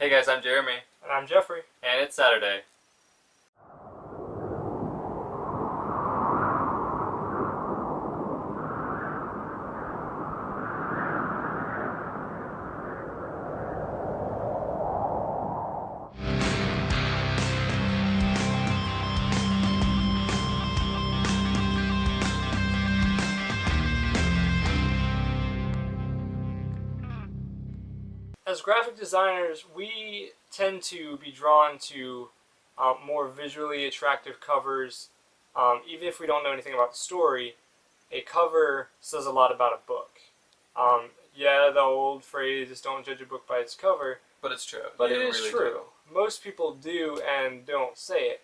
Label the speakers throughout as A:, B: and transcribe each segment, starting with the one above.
A: Hey guys, I'm Jeremy.
B: And I'm Jeffrey.
A: And it's Saturday.
B: As graphic designers, we tend to be drawn to more visually attractive covers. Even if we don't know anything about the story, a cover says a lot about a book. Yeah, the old phrase is "don't judge a book by its cover,"
A: But it's true.
B: but
A: You
B: it is
A: really
B: true.
A: do.
B: Most people do and don't say it,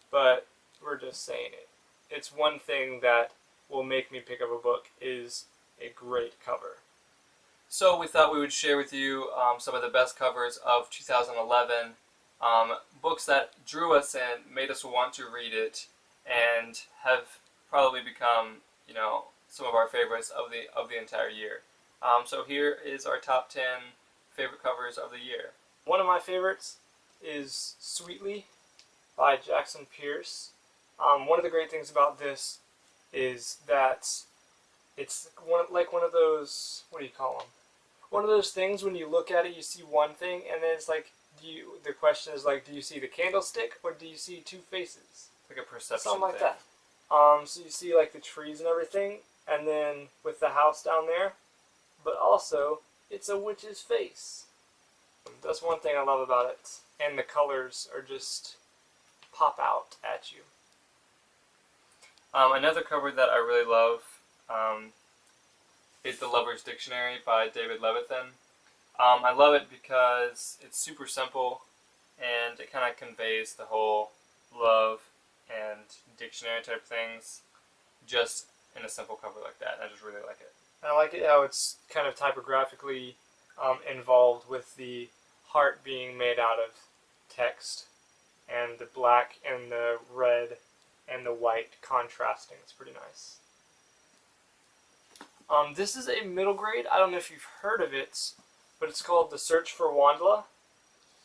B: but we're just saying it. It's one thing that will make me pick up a book is a great cover.
A: So we thought we would share with you some of the best covers of 2011, books that drew us in, made us want to read it, and have probably become, some of our favorites of the entire year. So here is our top 10 favorite covers of the year.
B: One of my favorites is Sweetly by Jackson Pierce. One of the great things about this is that it's one of those, what do you call them? One of those things when you look at it, you see one thing, and then it's like, the question is like, do you see the candlestick or do you see two faces?
A: Like a perception
B: Something like
A: thing.
B: that. So you see like the trees and everything, and then with the house down there, but also it's a witch's face. That's one thing I love about it, and the colors are just pop out at you.
A: Another cover that I really love is The Lover's Dictionary by David Levithan. I love it because it's super simple and it kind of conveys the whole love and dictionary type things just in a simple cover like that. I just really like it.
B: I like it how it's kind of typographically involved with the heart being made out of text and the black and the red and the white contrasting. It's pretty nice. This is a middle grade. I don't know if you've heard of it, but it's called The Search for Wandla.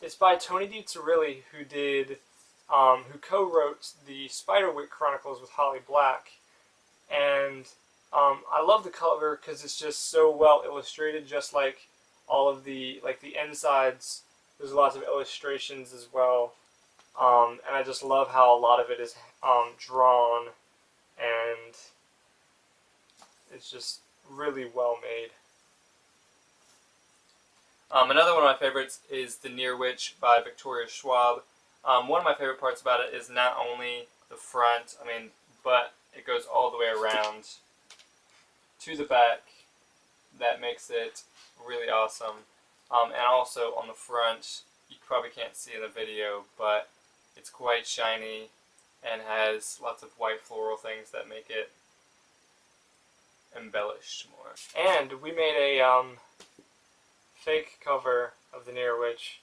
B: It's by Tony DiTurilli, who co-wrote the Spiderwick Chronicles with Holly Black. And I love the cover because it's just so well illustrated, just like all of the insides. There's lots of illustrations as well. And I just love how a lot of it is drawn, and it's just really well made.
A: Another one of my favorites is The Near Witch by Victoria Schwab. One of my favorite parts about it is not only the front, but it goes all the way around to the back. That makes it really awesome. And also on the front, you probably can't see in the video, but it's quite shiny and has lots of white floral things that make it embellished more.
B: And we made a fake cover of The Near Witch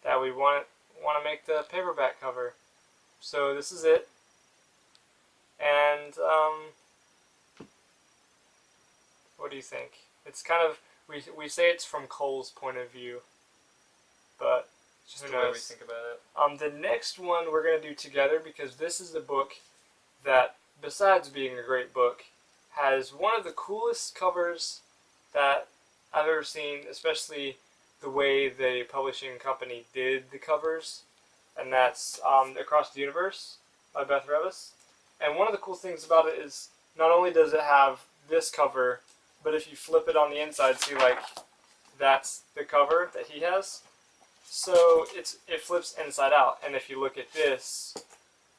B: that we want to make the paperback cover. So this is it. And what do you think? It's kind of, we say it's from Cole's point of view, but
A: Just the way we think about it.
B: The next one we're going to do together, because this is the book that, besides being a great book, has one of the coolest covers that I've ever seen, especially the way the publishing company did the covers, and that's Across the Universe by Beth Revis. And one of the cool things about it is not only does it have this cover, but if you flip it on the inside, see, like, that's the cover that he has. So it flips inside out, and if you look at this,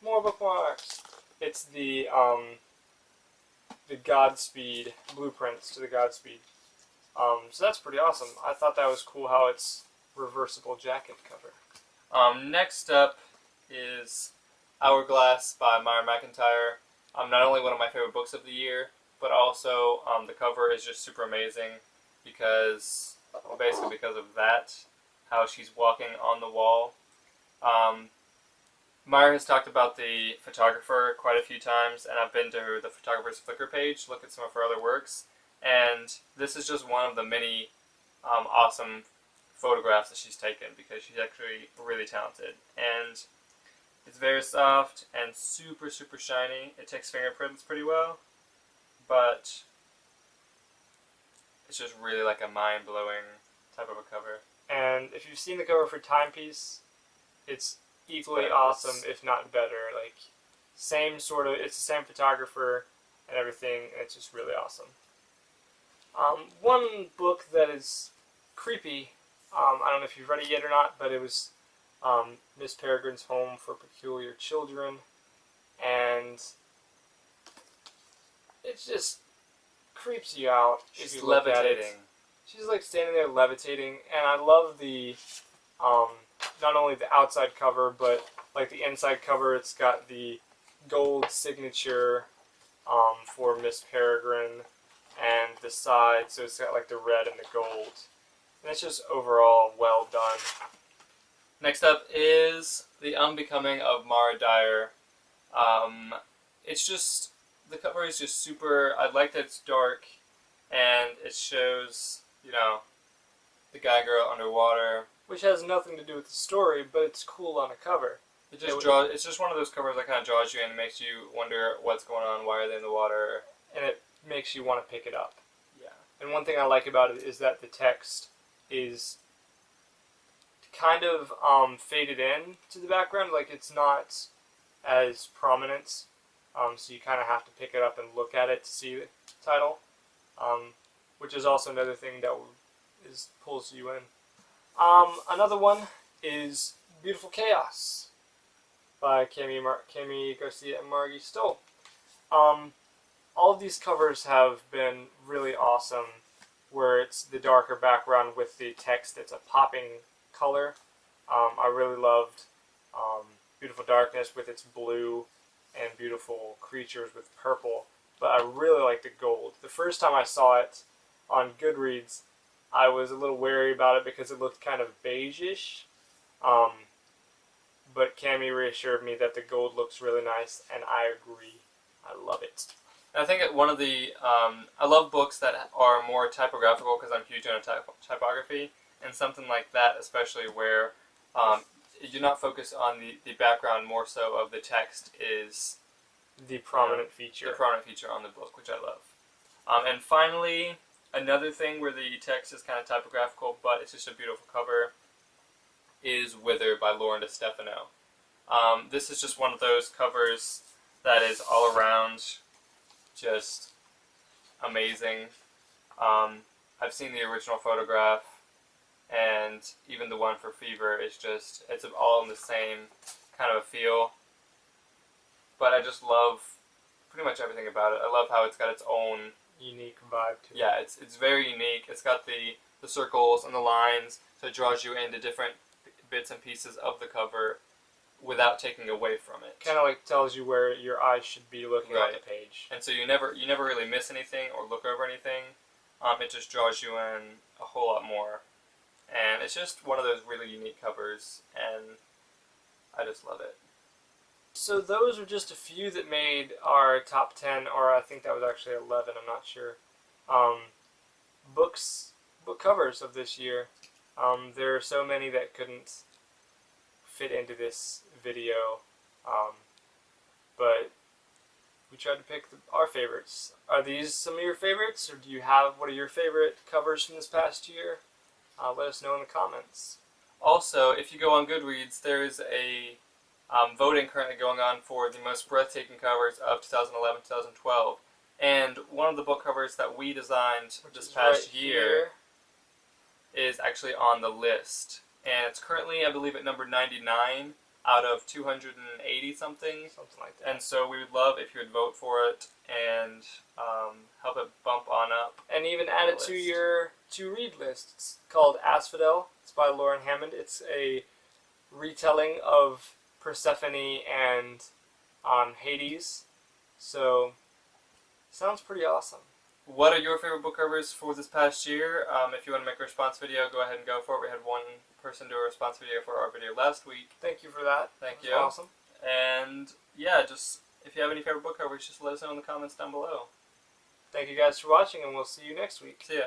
B: more bookmarks. It's the Godspeed blueprints to the Godspeed. So that's pretty awesome. I thought that was cool how it's reversible jacket cover.
A: Next up is Hourglass by Myra McIntyre. Not only one of my favorite books of the year, but also the cover is just super amazing because of that, how she's walking on the wall. Myra has talked about the photographer quite a few times, and I've been to the photographer's Flickr page, look at some of her other works, and this is just one of the many awesome photographs that she's taken, because she's actually really talented. And it's very soft and super, super shiny. It takes fingerprints pretty well, but it's just really like a mind-blowing type of a cover.
B: And if you've seen the cover for Timepiece, it's equally awesome, if not better. Like, same sort of, it's the same photographer and everything, and it's just really awesome. One book that is creepy, I don't know if you've read it yet or not, but it was Miss Peregrine's Home for Peculiar Children, and it just creeps you out.
A: She's
B: if you look at it.
A: levitating.
B: She's like standing there levitating, and I love the not only the outside cover, but like the inside cover. It's got the gold signature for Miss Peregrine, and the side, so it's got like the red and the gold, and it's just overall well done.
A: Next up is The Unbecoming of Mara Dyer. It's just, the cover is just super, I like that it's dark, and it shows, you know, the guy girl underwater.
B: Which has nothing to do with the story, but it's cool on a cover.
A: It just draws, it's just one of those covers that kind of draws you in and makes you wonder what's going on, why are they in the water.
B: And it makes you want to pick it up.
A: Yeah.
B: And one thing I like about it is that the text is kind of faded in to the background, like it's not as prominent, so you kind of have to pick it up and look at it to see the title, which is also another thing that pulls you in. Another one is Beautiful Chaos by Cami Garcia and Margie Stoll. All of these covers have been really awesome, where it's the darker background with the text that's a popping color. I really loved Beautiful Darkness with its blue and Beautiful Creatures with purple, but I really like the gold. The first time I saw it on Goodreads, I was a little wary about it because it looked kind of beige-ish, but Cami reassured me that the gold looks really nice, and I agree. I love it.
A: And I think one of the, I love books that are more typographical because I'm huge into typography, and something like that, especially where you're not focused on the background, more so of the text is
B: the prominent feature.
A: The prominent feature on the book, which I love. And finally, another thing where the text is kind of typographical, but it's just a beautiful cover, is Wither by Lauren DeStefano. This is just one of those covers that is all around just amazing. I've seen the original photograph, and even the one for Fever is just, it's all in the same kind of a feel. But I just love pretty much everything about it. I love how it's got its own
B: unique vibe to it.
A: Yeah, it's very unique. It's got the circles and the lines, so it draws you into different bits and pieces of the cover without taking away from it.
B: Kind of like tells you where your eyes should be looking on the page.
A: And so you never really miss anything or look over anything. It just draws you in a whole lot more. And it's just one of those really unique covers, and I just love it.
B: So those are just a few that made our top 10, or I think that was actually 11, I'm not sure. Book covers of this year. There are so many that couldn't fit into this video, but we tried to pick our favorites. Are these some of your favorites, or what are your favorite covers from this past year? Let us know in the comments.
A: Also, if you go on Goodreads, there is a voting currently going on for the most breathtaking covers of 2011-2012. And one of the book covers that we designed this past year is actually on the list. And it's currently, I believe, at number 99 out of 280 something.
B: Something like that.
A: And so we would love if you would vote for it and help it bump on up.
B: And even add it to your to-read list. It's called Asphodel. It's by Lauren Hammond. It's a retelling of Persephone and Hades. So, sounds pretty awesome.
A: What are your favorite book covers for this past year? If you want to make a response video, go ahead and go for it. We had one person do a response video for our video last week.
B: Thank you for that.
A: Thank you.
B: Awesome.
A: And yeah, just if you have any favorite book covers, just let us know in the comments down below.
B: Thank you guys for watching, and we'll see you next week.
A: See ya.